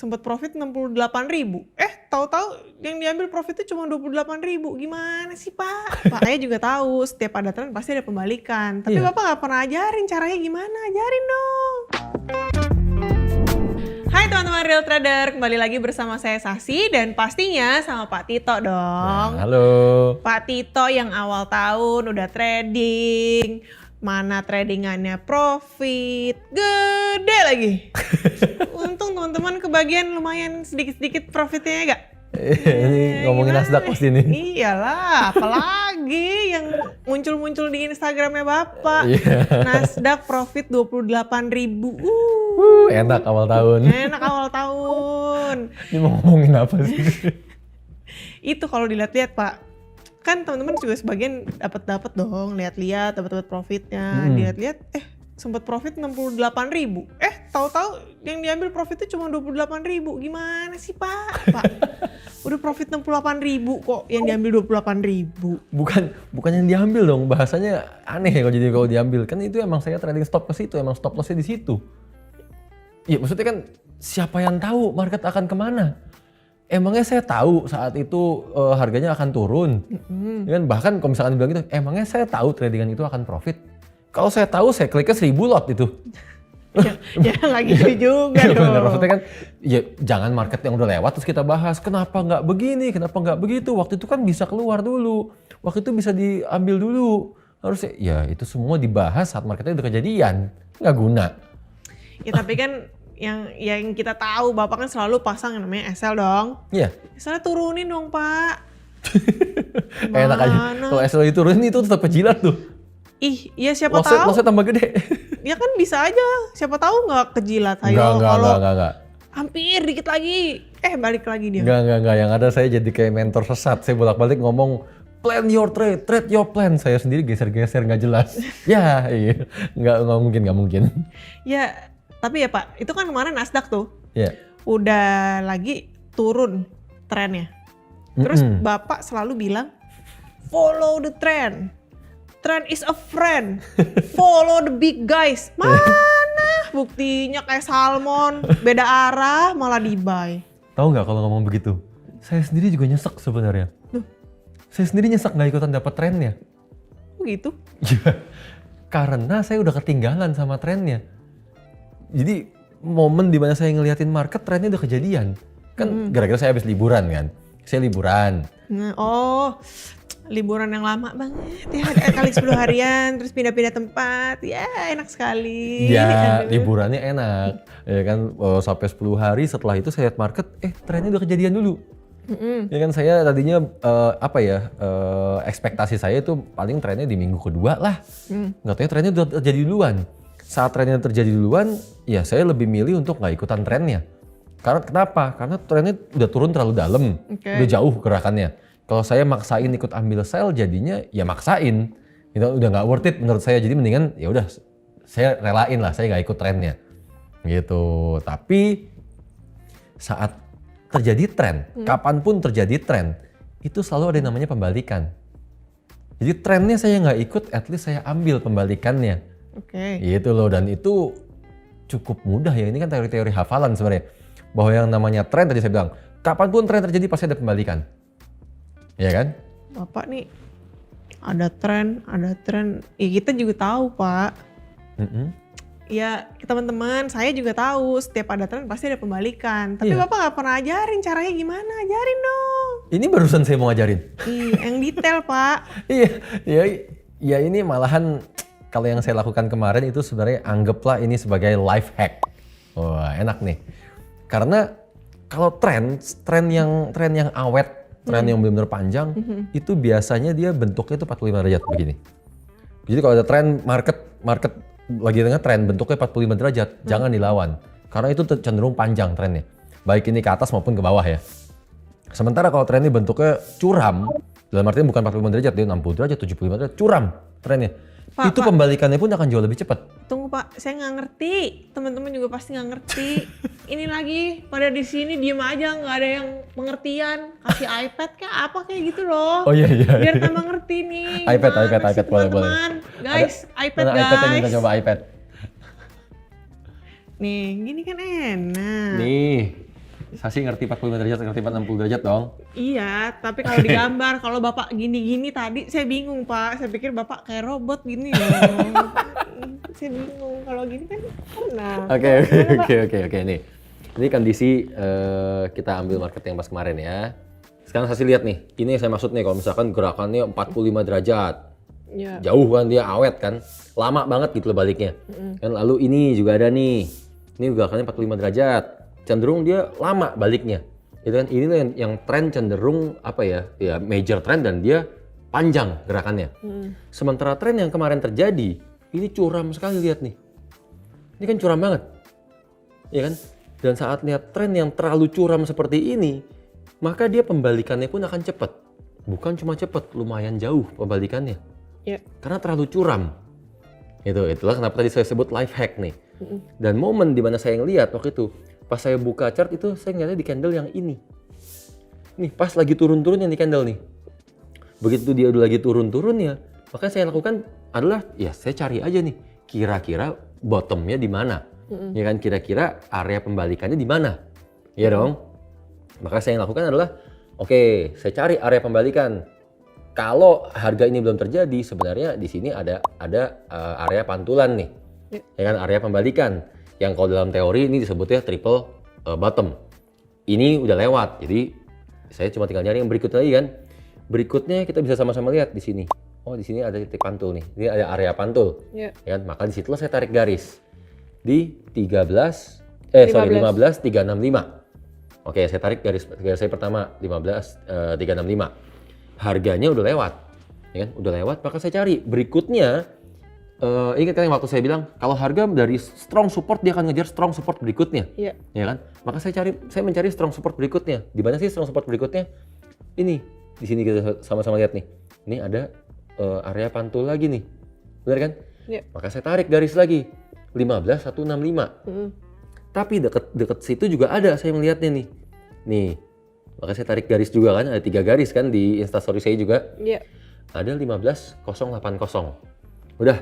sempat profit 68.000. Tahu-tahu yang diambil profitnya cuma 28.000. Gimana sih Pak? Pak saya juga tahu setiap ada tren pasti ada pembalikan. Tapi Bapak nggak pernah ajarin caranya gimana? Ajarin dong. Hai teman-teman Real Trader, kembali lagi bersama saya Sasi dan pastinya sama Pak Tito dong. Ya, halo. Pak Tito yang awal tahun udah trading, mana tradingannya profit, gede lagi. Untung teman-teman kebagian lumayan sedikit-sedikit profitnya ya gak? Ini ngomongin Nasdaq pasti nih. Iyalah, apalagi yang muncul-muncul di Instagramnya Bapak. Nasdaq profit 28.000. Enak awal tahun. Enak awal tahun. Ini mau ngomongin apa sih? Itu kalau dilihat-lihat Pak, kan teman-teman juga sebagian dapat dong, lihat-lihat dapat profitnya, dilihat-lihat sempat profit 68.000. Tahu-tahu yang diambil profitnya cuma 28.000. Gimana sih Pak? Udah profit 68.000 kok yang diambil 28.000. Bukan yang diambil dong, bahasanya aneh kalau diambil. Kan itu emang saya trading stop ke situ, emang stop lossnya di situ. Iya maksudnya kan siapa yang tahu market akan kemana? Emangnya saya tahu saat itu harganya akan turun. Kan bahkan kalau misalkan bilang gitu, emangnya saya tahu tradingan itu akan profit? Kalau saya tahu saya kliknya 1000 lot itu. Ya nggak gitu juga dong. Bener, maksudnya kan ya jangan market yang udah lewat terus kita bahas kenapa nggak begini, kenapa nggak begitu. Waktu itu kan bisa keluar dulu, waktu itu bisa diambil dulu. Harusnya ya itu semua dibahas saat marketnya udah kejadian, nggak guna. Ya tapi kan yang kita tahu Bapak kan selalu pasang yang namanya SL dong. Iya. SL turunin dong Pak. Enak aja. Kalau SL diturunin itu tetap kejilat tuh. Ya siapa tahu. Lossnya tambah gede. Ya kan bisa aja. Siapa tahu nggak kejilat. Ayo Enggak. Hampir dikit lagi. Balik lagi dia. Enggak. Yang ada saya jadi kayak mentor sesat. Saya bolak-balik ngomong plan your trade, trade your plan. Saya sendiri geser-geser nggak jelas. Iya. Nggak mungkin. Ya. Tapi ya Pak, itu kan kemarin Nasdaq tuh. Iya. Udah lagi turun trennya. Terus Bapak selalu bilang, follow the trend. Trend is a friend. Follow the big guys. Mana buktinya kayak salmon, beda arah malah di-buy. Tahu nggak kalau ngomong begitu? Saya sendiri juga nyesek sebenarnya. Saya sendiri nyesek nggak ikutan dapat trennya. Begitu? Iya. Karena saya udah ketinggalan sama trennya. Jadi momen dimana saya ngeliatin market trennya udah kejadian. Kan gara-gara saya habis liburan kan. Saya liburan. Liburan yang lama banget ya, kali 10 harian terus pindah-pindah tempat, ya enak sekali. Ya liburannya enak, ya kan sampai 10 hari setelah itu saya lihat market, trennya udah kejadian dulu. Ya kan saya tadinya ekspektasi saya itu paling trennya di minggu kedua lah, nggak tahu trennya udah terjadi duluan. Saat trennya terjadi duluan, ya saya lebih milih untuk nggak ikutan trennya. Karena kenapa? Karena trennya udah turun terlalu dalam, udah jauh gerakannya. Kalau saya maksain ikut ambil sell jadinya ya maksain, itu udah nggak worth it menurut saya. Jadi mendingan ya udah saya relain lah, saya nggak ikut trennya, gitu. Tapi saat terjadi tren, kapanpun terjadi tren, itu selalu ada yang namanya pembalikan. Jadi trennya saya nggak ikut, at least saya ambil pembalikannya, gitu loh. Dan itu cukup mudah ya. Ini kan teori-teori hafalan sebenarnya, bahwa yang namanya tren tadi saya bilang, kapanpun tren terjadi pasti ada pembalikan. Iya kan? Bapak nih ada tren. Ya kita juga tahu Pak. Ya teman-teman saya juga tahu setiap ada tren pasti ada pembalikan. Tapi Bapak nggak pernah ajarin caranya gimana? Ajarin dong. Ini barusan saya mau ngajarin. Yang detail Pak. Iya ini malahan kalau yang saya lakukan kemarin itu sebenarnya anggaplah ini sebagai life hack. Wah enak nih. Karena kalau tren yang awet, tren yang benar-benar panjang, itu biasanya dia bentuknya itu 45 derajat begini. Jadi kalau ada tren market lagi tengah tren bentuknya 45 derajat, jangan dilawan. Karena itu cenderung panjang trennya. Baik ini ke atas maupun ke bawah ya. Sementara kalau trennya bentuknya curam, dalam artinya bukan 45 derajat, dia 60 derajat, 75 derajat, curam trennya. Itu pembalikannya pun akan jauh lebih cepat. Tunggu Pak, saya nggak ngerti. Teman-teman juga pasti nggak ngerti. Ini lagi pada di sini diem aja, nggak ada yang pengertian. Kasih iPad kayak apa kayak gitu loh. Oh iya. Biar tambah ngerti nih. iPad boleh. Guys, iPad guys. iPad yang kita coba iPad. Nih, gini kan enak. Nih, Sasi ngerti 45 derajat, ngerti 60 derajat dong. Iya, tapi kalau digambar, kalau Bapak gini-gini tadi, saya bingung Pak. Saya pikir Bapak kayak robot gini loh. Saya bingung, kalau gini kan pernah. Oke. Nih. Ini kondisi kita ambil market yang pas kemarin ya. Sekarang Sasi lihat nih, ini yang saya maksud nih kalau misalkan gerakannya 45 derajat. Ya. Jauh kan dia awet kan, lama banget gitu loh baliknya. Kan lalu ini juga ada nih, ini gerakannya 45 derajat, cenderung dia lama baliknya. Itu kan ini yang tren cenderung apa ya major trend dan dia panjang gerakannya. Sementara tren yang kemarin terjadi, ini curam sekali lihat nih. Ini kan curam banget, ya kan? Dan saat lihat tren yang terlalu curam seperti ini, maka dia pembalikannya pun akan cepat. Bukan cuma cepat, lumayan jauh pembalikannya. Ya. Karena terlalu curam. Itulah kenapa tadi saya sebut life hack nih. Dan momen di mana saya ngeliat waktu itu, pas saya buka chart itu saya ngeliatnya di candle yang ini. Nih pas lagi turun-turun yang di candle nih. Begitu dia udah lagi turun-turunnya, maka saya lakukan adalah ya saya cari aja nih kira-kira bottomnya di mana. Ya kan kira-kira area pembalikannya di mana. Iya dong. Maka saya yang lakukan adalah oke, saya cari area pembalikan. Kalau harga ini belum terjadi, sebenarnya di sini ada area pantulan nih, ya kan area pembalikan. Yang kalau dalam teori ini disebutnya triple bottom. Ini udah lewat, jadi saya cuma tinggal nyari yang berikutnya lagi kan. Berikutnya kita bisa sama-sama lihat di sini. Oh di sini ada titik pantul nih, ini ada area pantul, ya kan. Maka di situlah saya tarik garis di 15 365. Oke, saya tarik garis saya pertama 365. Harganya udah lewat, ya kan? Udah lewat, maka saya cari berikutnya. Ingat kan waktu saya bilang kalau harga dari strong support dia akan ngejar strong support berikutnya, ya kan? Maka saya mencari strong support berikutnya. Di mana sih strong support berikutnya? Ini di sini kita sama-sama lihat nih. Ini ada area pantul lagi nih, benar kan? Ya. Maka saya tarik garis lagi 15165. Tapi deket situ juga ada saya melihatnya nih. Nih. Maka saya tarik garis juga kan, ada 3 garis kan di instastory saya juga. Iya. Ada 15080. Udah,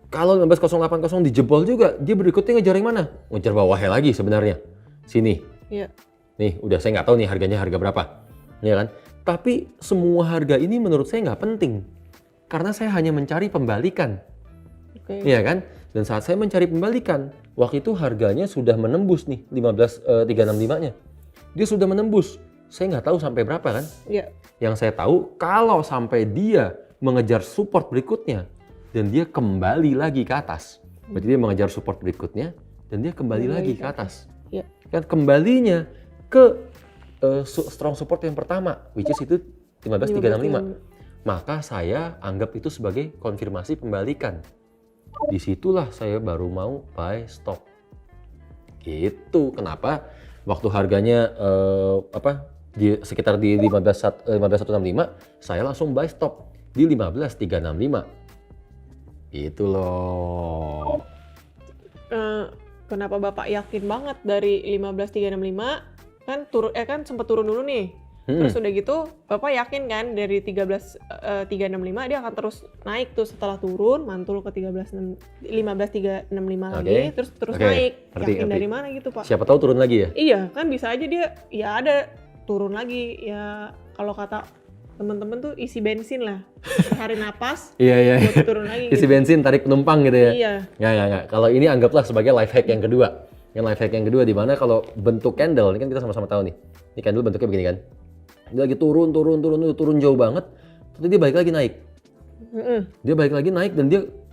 kalau 15080 dijebol juga, dia berikutnya ngejar yang mana? Ngejar bawahnya lagi sebenarnya. Sini. Iya. Nih, udah saya nggak tahu nih harganya harga berapa. Ya kan? Tapi semua harga ini menurut saya nggak penting. Karena saya hanya mencari pembalikan. Iya kan? Dan saat saya mencari pembalikan, waktu itu harganya sudah menembus nih 365-nya. Dia sudah menembus. Saya nggak tahu sampai berapa kan? Iya. Yang saya tahu kalau sampai dia mengejar support berikutnya dan dia kembali lagi ke atas. Berarti dia mengejar support berikutnya dan dia kembali lagi ke atas. Iya. Kan kembalinya ke strong support yang pertama, which is itu 15365. Maka saya anggap itu sebagai konfirmasi pembalikan. Disitulah saya baru mau buy stop. Gitu. Kenapa? Waktu harganya sekitar di 15165, saya langsung buy stop di 15365. Itu loh. Kenapa Bapak yakin banget dari 15365 kan kan sempat turun dulu nih. Terus udah gitu Bapak yakin kan dari 15365 dia akan terus naik tuh setelah turun mantul ke 15365 lagi terus naik. Yakin dari mana gitu Pak? Siapa tahu turun lagi ya? Iya kan bisa aja dia ya ada turun lagi ya, kalau kata teman-teman tuh isi bensin lah, hari napas, iya. buat turun lagi. Isi bensin tarik penumpang gitu ya? Iya. Nggak. Kalau ini anggaplah sebagai life hack yang kedua. Yang life hack yang kedua di mana kalau bentuk candle ini kan kita sama-sama tahu nih. Ini candle bentuknya begini kan? Dia lagi turun jauh banget, terus dia balik lagi naik. Dia balik lagi naik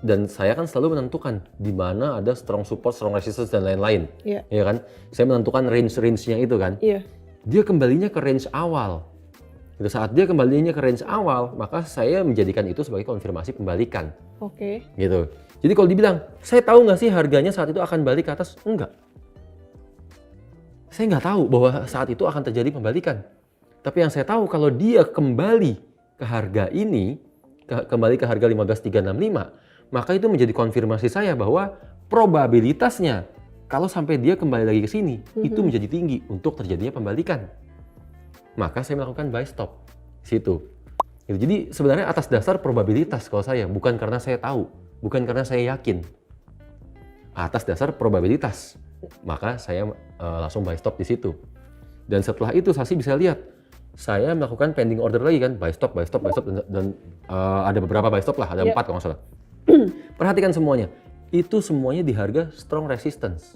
dan saya kan selalu menentukan di mana ada strong support, strong resistance dan lain-lain. Iya. Ya kan? Saya menentukan range-nya itu kan. Iya. Dia kembalinya ke range awal. Pada saat dia kembalinya ke range awal, maka saya menjadikan itu sebagai konfirmasi pembalikan. Oke. Gitu. Jadi kalau dibilang, saya tahu nggak sih harganya saat itu akan balik ke atas? Enggak. Saya nggak tahu bahwa saat itu akan terjadi pembalikan. Tapi yang saya tahu kalau dia kembali ke harga ini, kembali ke harga 15365, maka itu menjadi konfirmasi saya bahwa probabilitasnya kalau sampai dia kembali lagi ke sini, itu menjadi tinggi untuk terjadinya pembalikan. Maka saya melakukan buy stop situ. Jadi sebenarnya atas dasar probabilitas kalau saya, bukan karena saya tahu, bukan karena saya yakin. Atas dasar probabilitas, maka saya langsung buy stop di situ. Dan setelah itu saksi bisa lihat, saya melakukan pending order lagi kan, buy stop, dan ada beberapa buy stop lah, ada 4 kalau nggak salah. Perhatikan semuanya, itu semuanya di harga strong resistance.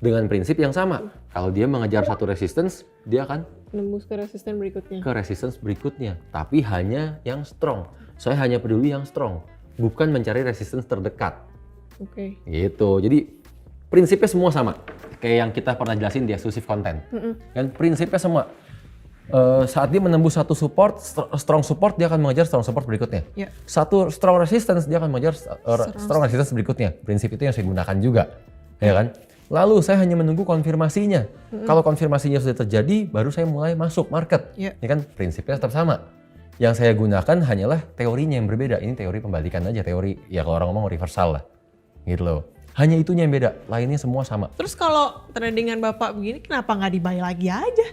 Dengan prinsip yang sama, kalau dia mengejar satu resistance, dia akan nembus ke resistance berikutnya. Tapi hanya yang strong. Saya hanya peduli yang strong, bukan mencari resistance terdekat. Oke. Gitu, jadi prinsipnya semua sama. Kayak yang kita pernah jelasin di exclusive content. Dan prinsipnya semua. Saat dia menembus satu support, strong support, dia akan mengejar strong support berikutnya. Satu strong resistance, dia akan mengejar strong resistance berikutnya. Prinsip itu yang saya gunakan juga, ya kan? Lalu saya hanya menunggu konfirmasinya. Kalau konfirmasinya sudah terjadi, baru saya mulai masuk market. Ya kan? Prinsipnya tetap sama. Yang saya gunakan hanyalah teorinya yang berbeda. Ini teori pembalikan aja, teori ya kalau orang ngomong reversal lah, gitu loh. Hanya itunya yang beda, lainnya semua sama. Terus kalau tradingan Bapak begini, kenapa nggak di-buy lagi aja?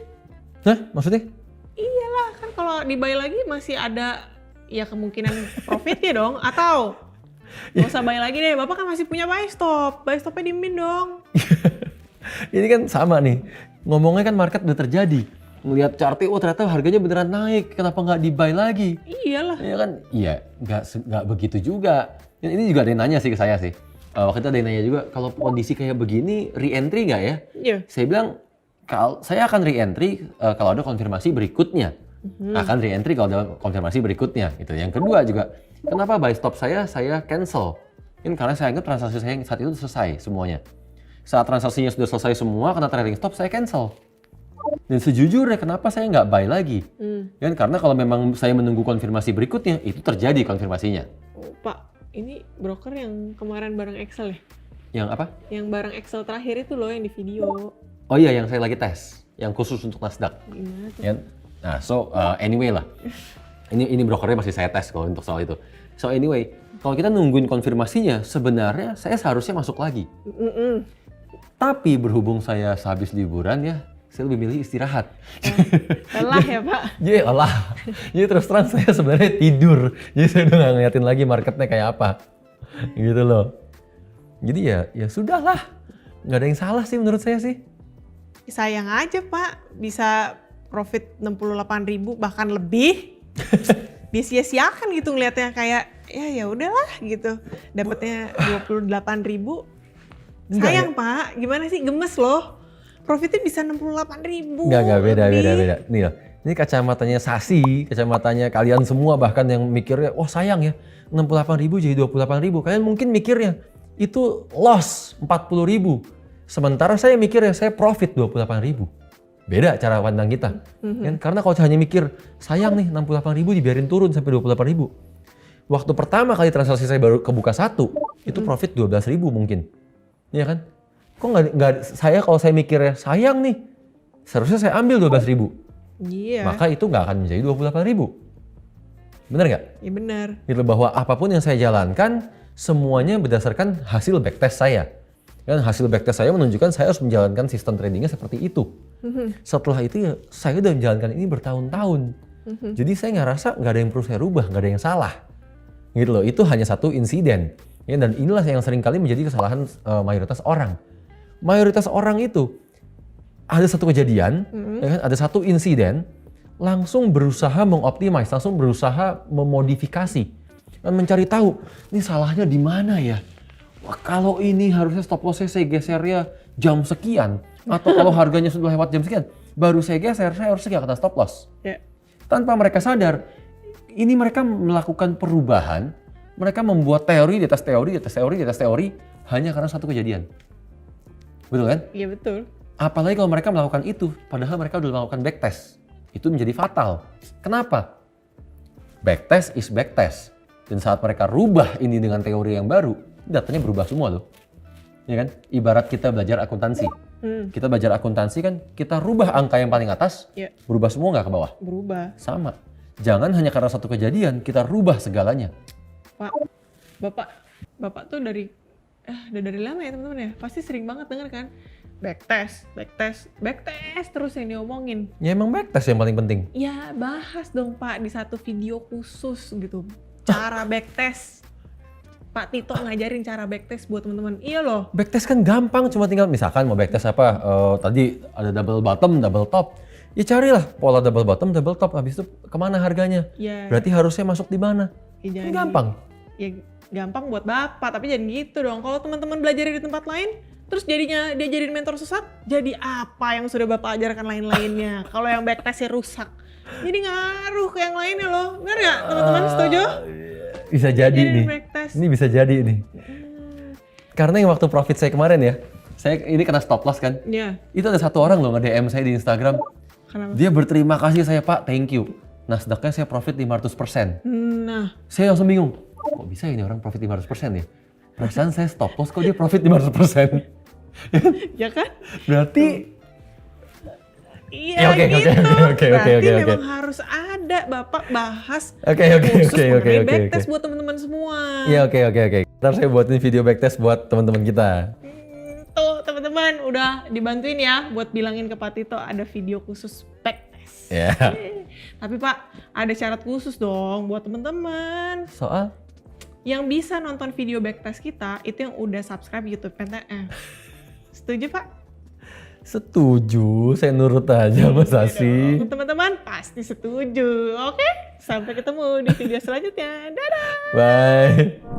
Nah, maksudnya? Iyalah, kan kalau di-buy lagi masih ada ya kemungkinan profitnya dong, atau nggak usah buy lagi deh, Bapak kan masih punya buy stopnya dimin dong. Ini kan sama nih, ngomongnya kan market udah terjadi. Ngelihat chartnya, oh ternyata harganya beneran naik, kenapa nggak di-buy lagi? Iyalah. Iya kan? Iya, nggak begitu juga. Ini juga ada yang nanya sih ke saya sih. Waktu itu ada yang nanya juga, kalau kondisi kayak begini, re-entry nggak ya? Iya. Saya bilang, saya akan re-entry kalau ada konfirmasi berikutnya. Akan re-entry kalau ada konfirmasi berikutnya. Gitu. Yang kedua juga, kenapa buy stop saya cancel? Ini karena saya anggap transaksi saya saat itu selesai semuanya. Saat transaksinya sudah selesai semua, kena trading stop, saya cancel. Dan sejujurnya kenapa saya nggak buy lagi? Dan karena kalau memang saya menunggu konfirmasi berikutnya, itu terjadi konfirmasinya. Oh, Pak, ini broker yang kemarin bareng Excel ya? Yang apa? Yang bareng Excel terakhir itu loh yang di video. Oh iya, yang saya lagi tes, yang khusus untuk Nasdaq. Gimana tuh? Ya? Nah, anyway lah. Ini brokernya masih saya tes kalau untuk soal itu. So anyway, kalau kita nungguin konfirmasinya, sebenarnya saya seharusnya masuk lagi. Tapi berhubung saya sehabis liburan ya, saya lebih milih istirahat. Lelah ya Pak? Jadi lelah. Jadi terus terang saya sebenarnya tidur. Jadi saya udah nggak ngeliatin lagi marketnya kayak apa. Gitu loh. Jadi ya sudahlah. Nggak ada yang salah sih menurut saya sih. Sayang aja Pak, bisa profit 68.000 bahkan lebih. Disia-siakan gitu ngeliatnya kayak ya udahlah gitu. Dapatnya 28.000. Sayang Pak, gimana sih, gemes loh. Profitnya bisa 68.000. Enggak, beda. Nih loh, ini kacamatanya Sasi, kacamatanya kalian semua bahkan yang mikirnya, wah sayang ya 68.000 jadi 28.000. Kalian mungkin mikirnya itu loss 40.000. Sementara saya mikirnya saya profit 28.000. Beda cara pandang kita. Kan? Karena kalau hanya mikir, sayang nih 68.000 dibiarin turun sampai 28.000. Waktu pertama kali transaksi saya baru kebuka 1, itu profit 12.000 mungkin. Iya kan? Kok nggak saya kalau saya mikirnya sayang nih, seharusnya saya ambil 12.000. Iya. Maka itu nggak akan menjadi 28.000. Benar nggak? Iya benar. Gitu, bahwa apapun yang saya jalankan, semuanya berdasarkan hasil backtest saya. Dan hasil backtest saya menunjukkan saya harus menjalankan sistem tradingnya seperti itu. Setelah itu ya saya udah menjalankan ini bertahun-tahun. Jadi saya nggak ada yang perlu saya rubah, nggak ada yang salah. Gitu loh, itu hanya satu insiden. Ya, dan inilah yang seringkali menjadi kesalahan mayoritas orang. Mayoritas orang itu ada satu kejadian, ya kan, ada satu insiden, langsung berusaha mengoptimize, langsung berusaha memodifikasi dan mencari tahu, ini salahnya di mana ya? Wah, kalau ini harusnya stop loss saya gesernya jam sekian, atau kalau harganya sudah lewat jam sekian, baru saya geser, saya harusnya nggak kena stop loss. Yeah. Tanpa mereka sadar, ini mereka melakukan perubahan, mereka membuat teori di atas teori, di atas teori, di atas teori, hanya karena satu kejadian. Betul kan? Iya betul. Apalagi kalau mereka melakukan itu, padahal mereka sudah melakukan backtest. Itu menjadi fatal. Kenapa? Backtest is backtest. Dan saat mereka rubah ini dengan teori yang baru, datanya berubah semua loh. Ya kan? Ibarat kita belajar akuntansi. Kita belajar akuntansi kan, kita rubah angka yang paling atas, berubah semua nggak ke bawah? Berubah. Sama. Jangan hanya karena satu kejadian, kita rubah segalanya. Pak, Bapak tuh udah dari lama ya teman-teman ya? Pasti sering banget denger kan? Backtest terus yang diomongin. Ya emang backtest yang paling penting. Ya bahas dong Pak di satu video khusus gitu. Cara backtest. Pak Tito ngajarin cara backtest buat teman-teman. Iya loh. Backtest kan gampang, cuma tinggal misalkan mau backtest apa, tadi ada double bottom, double top. Ya carilah pola double bottom, double top, habis itu kemana harganya. Ya. Berarti harusnya masuk di mana. Ya, Kan gampang. Ya gampang buat Bapak, tapi jangan gitu dong. Kalau teman-teman belajar di tempat lain, terus jadinya dia jadi mentor sesat, jadi apa yang sudah Bapak ajarkan lain-lainnya? Kalau yang backtestnya rusak, jadi ngaruh ke yang lainnya loh. Benar nggak teman-teman, setuju? Bisa jadi nih. Backtest. Ini bisa jadi nih. Karena yang waktu profit saya kemarin ya, saya ini kena stop loss kan. Iya. Itu ada satu orang loh nge-DM saya di Instagram. Kenapa? Dia berterima kasih saya Pak, thank you. Nasdaq-nya saya profit 500%. Nah, Saya langsung bingung, kok bisa ini orang profit 500% ya? Perasaan saya stop loss kok dia profit 500%. ya kan? Berarti Iya Ya, oke, gitu. oke. Berarti memang harus ada Bapak bahas Oke. backtest buat teman-teman semua. Iya oke. Ntar saya buatin video backtest buat teman-teman kita. Tuh teman-teman udah dibantuin ya buat bilangin ke Pak Tito ada video khusus backtest. Ya. Tapi Pak ada syarat khusus dong buat teman-teman. Soal? Yang bisa nonton video backtest kita itu yang udah subscribe YouTube PTF. Setuju Pak? Setuju, saya nurut aja Mas Asi. Teman-teman pasti setuju. Oke, sampai ketemu di video selanjutnya. Dadah! Bye.